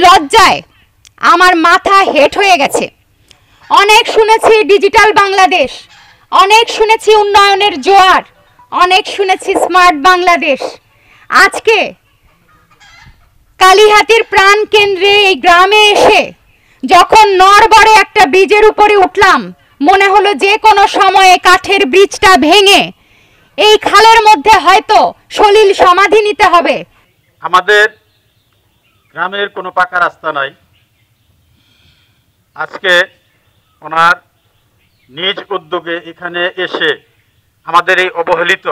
লজ্জায় আমার মাথা হেট হয়ে গেছে। অনেক শুনেছি ডিজিটাল বাংলাদেশ, অনেক শুনেছি উন্নয়নের জোয়ার, অনেক শুনেছি স্মার্ট বাংলাদেশ। আজকে কালিহাতীর প্রাণ কেন্দ্রে এই গ্রামে এসে যখন নড়বড়ে একটা ব্রিজের উপরে উঠলাম, মনে হলো যে কোনো সময়ে কাঠের ব্রিজটা ভেঙে এই খালের মধ্যে হয়তো সলিল সমাধি নিতে হবে। আমাদের গ্রামের কোনো পাকা রাস্তা নাই। আজকে ওনার নিজ উদ্যোগে এখানে এসে আমাদের এই অবহেলিত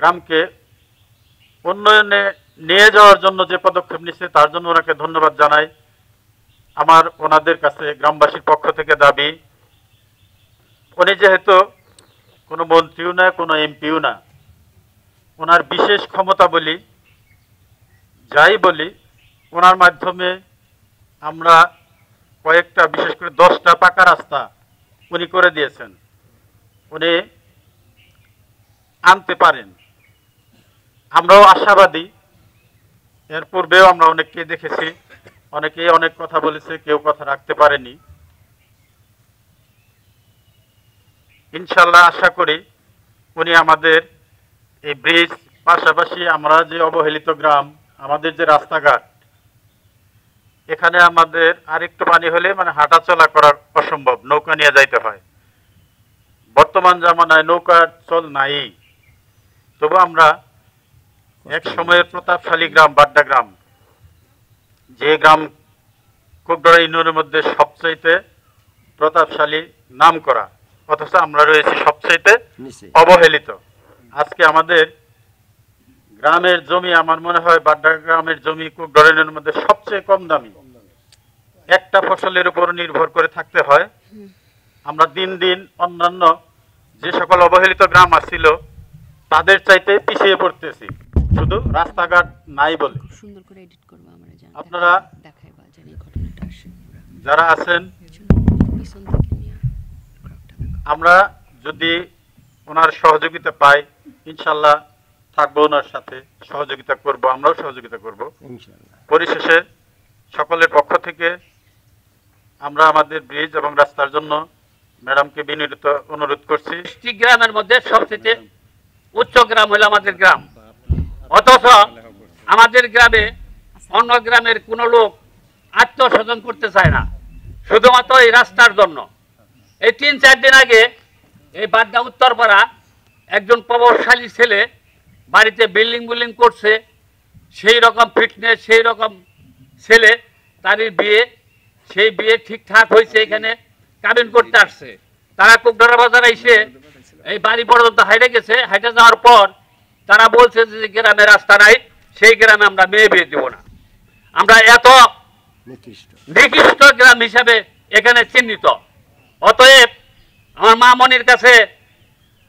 গ্রামকে উন্নয়নে নিয়ে যাওয়ার জন্য যে পদক্ষেপ নিচ্ছে তার জন্য ওনাকে ধন্যবাদ জানাই। আমার ওনাদের কাছে গ্রামবাসীর পক্ষ থেকে দাবি, উনি যেহেতু কোনো মন্ত্রীও না, কোনো এমপিও না, ওনার বিশেষ ক্ষমতা বলি যাই বলি, ওনার মাধ্যমে আমরা কয়েকটা, বিশেষ করে 10টা পাকা রাস্তা উনি করে দিয়েছেন। উনি আনতে পারেন, আমরাও আশাবাদী। এর পূর্বেও আমরা অনেককে দেখেছি, অনেকেই অনেক কথা বলেছে, কেউ কথা রাখতে পারেনি। ইনশাল্লাহ আশা করি উনি আমাদের এই ব্রিজ, পাশাপাশি আমরা যে অবহেলিত গ্রাম, আমাদের যে রাস্তাঘাট, এখানে আমাদের আরেকটু পানি হলে মানে হাঁটা চলা করার অসম্ভব, নৌকা নিয়ে যাইতে হয়। বর্তমান জামানায় নৌকার চল নাই, তবু আমরা এক সময়ের প্রতাপশালী গ্রাম বাড্ডা গ্রাম, যে গ্রাম কুকডরা ইউনিয়নের মধ্যে সবচাইতে প্রতাপশালী নাম করা, অথচ আমরা রয়েছি সবচাইতে অবহেলিত। আজকে আমাদের গ্রামের জমি, আমার মনে হয় বাড্ডা গ্রামের জমি কুকডরা ইউনিয়নের মধ্যে সবচেয়ে কম দামি। একটা ফসলের উপর নির্ভর করে থাকতে হয়। আমরা দিন দিন অন্যান্য যে সকল অবহেলিত গ্রাম আছিল তাদের চাইতে পিছিয়ে পড়তেছি, শুধু রাস্তাঘাট নাই বলে। আপনারা যারা আছেন, আমরা যদি ওনার সহযোগিতা পাই, ইনশাল্লাহ থাকবো ওনার সাথে, সহযোগিতা করব, আমরাও সহযোগিতা করব। পরিশেষে সকলের পক্ষ থেকে আমরা আমাদের ব্রিজ এবং রাস্তার জন্য ম্যাডামকে বিনীত অনুরোধ করছি। গ্রামের মধ্যে সবচেয়ে উচ্চ গ্রাম হলো আমাদের গ্রাম, অথচ আমাদের গ্রামে অন্য গ্রামের কোনো লোক আত্মস্বজন করতে চায় না, শুধুমাত্র এই রাস্তার জন্য। এই 3-4 দিন আগে এই বাড্ডা উত্তরপাড়া একজন প্রভাবশালী ছেলে বাড়িতে বিল্ডিং করছে, সেই রকম ফিটনেস, সেই রকম ছেলে, তারই বিয়ে, সেই বিয়ে ঠিকঠাক হয়েছে, এখানে কাবিন করতে আসছে। তারা কুকডরা বাজারে এসে এই বাড়ি পর্যন্ত হাইটে গেছে। হাইটে যাওয়ার পর তারা বলছে যে গ্রামে রাস্তা নাই, সেই গ্রামে আমরা মেয়ে বিয়ে দিব না। আমরা এত নিকৃষ্ট গ্রাম হিসাবে এখানে চিহ্নিত। অতএব আমার মা মনির কাছে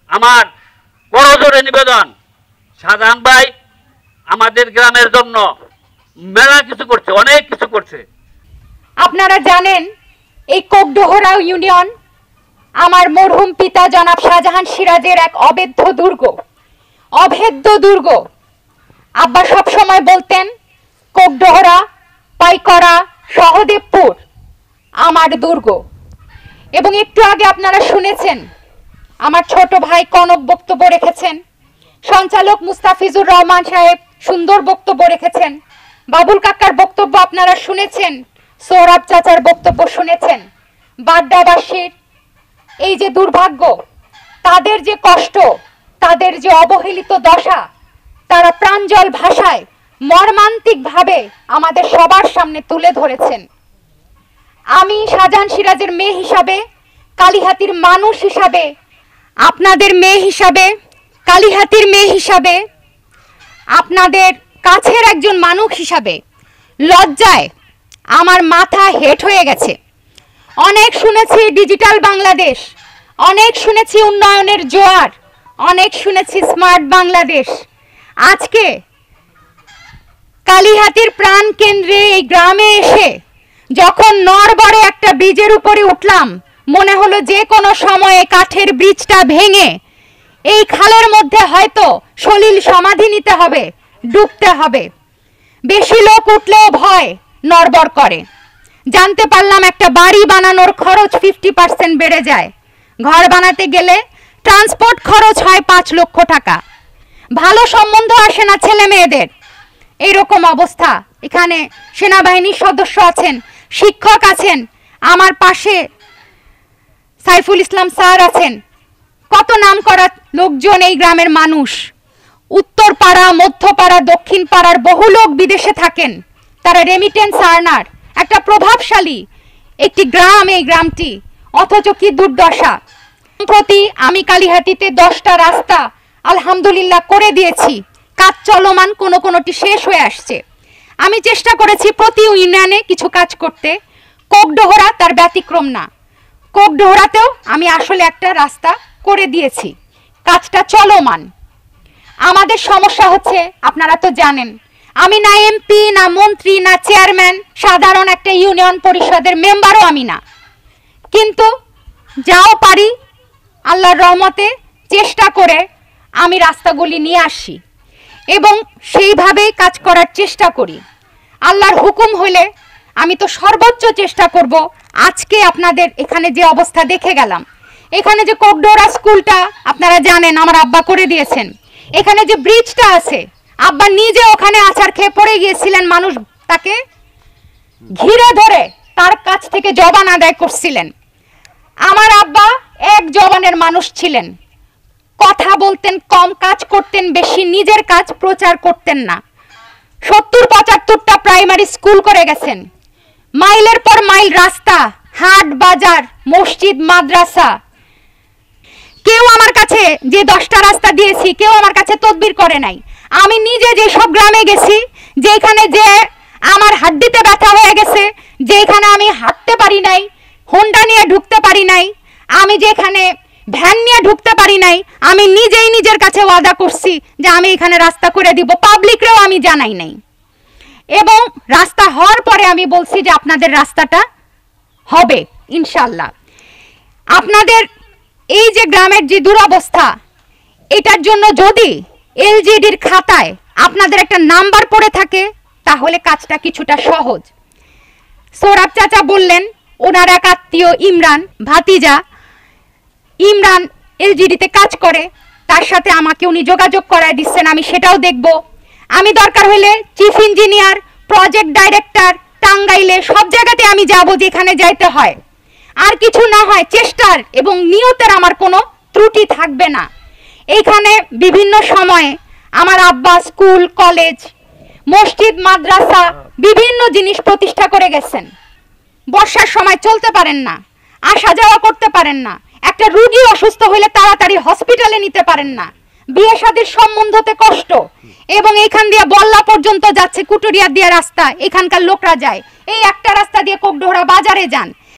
আমার করজোড়ে নিবেদন, শাহজাহান ভাই আমাদের গ্রামের জন্য মেলা কিছু করছে, অনেক কিছু করছে। আপনারা জানেন এই কোকডোহরা ইউনিয়ন আমার মরহুম পিতা জনাব শাহজাহান সিরাজের এক অভেদ্য দুর্গ। আব্বা সব সময় বলতেন, কোকডোহরা, পাইকরা, সহদেবপুর আমার দুর্গ। এবং একটু আগে আপনারা শুনেছেন আমার ছোট ভাই কনক বক্তব্য রেখেছেন, সঞ্চালক মুস্তাফিজুর রহমান সাহেব সুন্দর বক্তব্য রেখেছেন, বাবুল কাকার বক্তব্য আপনারা শুনেছেন, সৌরভ চাচার বক্তব্য শুনেছেন। বাড্ডাবাসীর এই যে দুর্ভাগ্য, তাদের যে কষ্ট, তাদের যে অবহেলিত দশা, তারা প্রাঞ্জল ভাষায় মর্মান্তিক ভাবে আমাদের সবার সামনে তুলে ধরেছেন। আমি শাহজাহান সিরাজের মেয়ে হিসাবে, কালিহাতীর মানুষ হিসাবে, আপনাদের মেয়ে হিসাবে, কালিহাতীর মেয়ে হিসাবে, আপনাদের কাছের একজন মানুষ হিসাবে লজ্জায় আমার মাথা হেট হয়ে গেছে। অনেক শুনেছি ডিজিটাল বাংলাদেশ, অনেক শুনেছি উন্নয়নের জোয়ার, অনেক শুনেছি স্মার্ট বাংলাদেশ। আজকে কালিহাতীর প্রাণ কেন্দ্রে এই গ্রামে এসে যখন নড়বড়ে একটা ব্রিজের উপরে উঠলাম, মনে হলো যে কোনো সময়ে কাঠের ব্রিজটা ভেঙে এই খালের মধ্যে হয়তো সলিল সমাধি নিতে হবে, ডুবতে হবে। বেশি লোক উঠলেও ভয়, নড়বড় করে। জানতে পারলাম একটা বাড়ি বানানোর খরচ 50% বেড়ে যায়। ঘর বানাতে গেলে ট্রান্সপোর্ট খরচ হয় 5 লক্ষ টাকা। ভালো সম্বন্ধ আসে না ছেলে মেয়েদের। এইরকম অবস্থা। এখানে সেনাবাহিনীর সদস্য আছেন, শিক্ষক আছেন, আমার পাশে সাইফুল ইসলাম স্যার আছেন, কত নাম করা লোকজন এই গ্রামের মানুষ। উত্তর পাড়া, মধ্যপাড়া, দক্ষিণ পাড়ার বহু লোক বিদেশে থাকেন, তারা রেমিটেন্স আর্নার। একটা প্রভাবশালী একটি গ্রাম এই গ্রামটি, অথচ কি দুর্দশা। সম্প্রতি আমি কালীহাটিতে 10টা রাস্তা আলহামদুলিল্লাহ করে দিয়েছি, কাজ চলমান, কোনোটি শেষ হয়ে আসছে। আমি চেষ্টা করেছি প্রতি ইউনিয়নে কিছু কাজ করতে। কোকডোহরা তার ব্যতিক্রম না। কোকডোহরাতেও আমি আসলে একটা রাস্তা করে দিয়েছি, কাজটা চলমান। আমাদের সমস্যা হচ্ছে, আপনারা তো জানেন, আমি না এমপি, না মন্ত্রী, না চেয়ারম্যান, সাধারণ একটা ইউনিয়ন পরিষদের মেম্বারও আমি না, কিন্তু যাও পারি আল্লাহর রহমতে চেষ্টা করে আমি রাস্তাগুলি নিয়ে আসি এবং সেইভাবেই কাজ করার চেষ্টা করি। আল্লাহর হুকুম হলে আমি তো সর্বোচ্চ চেষ্টা করব। আজকে আপনাদের এখানে যে অবস্থা দেখে গেলাম, এখানে যে কোকডোহরা স্কুলটা আপনারা জানেন আমার আব্বা করে দিয়েছেন, এখানে যে ব্রিজটা আছে আব্বা নিজে ওখানে আছাড় খেয়ে পড়ে গিয়েছিলেন, মানুষ তাকে ঘিরে ধরে তার কাছ থেকে জবান আদায় করছিলেন। আমার আব্বা এক জবানের মানুষ ছিলেন, কথা বলতেন কম, কাজ করতেন বেশি, নিজের কাজ প্রচার করতেন না। 70-75টা প্রাইমারি স্কুল করে গেছেন, মাইলের পর মাইল রাস্তা, হাট বাজার, মসজিদ, মাদ্রাসা। কেউ আমার কাছে যে 10টা রাস্তা দিয়েছি, কেউ আমার কাছে তদবির করে নাই। আমি নিজে যে সব গ্রামে গেছি, যেখানে যে আমার হাড্ডিতে ব্যথা হয়ে গেছে, যেখানে আমি হাঁটতে পারি নাই, হোন্ডা নিয়ে ঢুকতে পারি নাই, আমি যেখানে ভ্যান নিয়ে ঢুকতে পারি নাই, আমি নিজেই নিজের কাছে ওয়াদা করছি যে আমি এখানে রাস্তা করে দিব। পাবলিকরেও আমি জানাই নাই, এবং রাস্তা হওয়ার পরে আমি বলছি যে আপনাদের রাস্তাটা হবে ইনশাল্লাহ। আপনাদের এই যে গ্রামের যে দুরবস্থা, এটার জন্য যদি এলজিডির খাতায় আপনাদের একটা নাম্বার পড়ে থাকে তাহলে কাজটা কিছুটা সহজ। সৌরভ চাচা বললেন ওনার এক আত্মীয় ইমরান, ভাতিজা ইমরান এলজিডিতে কাজ করে, তার সাথে আমাকে উনি যোগাযোগ করায় দিচ্ছেন, আমি সেটাও দেখব। আমি দরকার হলে চিফ ইঞ্জিনিয়ার, প্রজেক্ট ডাইরেক্টর, টাঙ্গাইলে সব জায়গাতে আমি যাব যেখানে যাইতে হয়। আর কিছু না হয় চেষ্টার এবং নিয়তের আমার কোনো ত্রুটি থাকবে না। এইখানে বিভিন্ন সময়ে আমার আব্বা স্কুল, কলেজ, মসজিদ, মাদ্রাসা বিভিন্ন জিনিস প্রতিষ্ঠা করে গেছেন। বর্ষার সময় চলতে পারেন না, আসা যাওয়া করতে পারেন না, একটা রোগী অসুস্থ হলে তাড়াতাড়ি হসপিটালে নিতে পারেন না, বিয়ে শাদীর সম্বন্ধতে কষ্ট, এবং এখান দিয়ে বল্লা পর্যন্ত যাচ্ছে কুটুরিয়া দিয়ে রাস্তা, এখানকার লোকরা যায়, এই একটা রাস্তা দিয়ে কোকডোহরা বাজারে যান,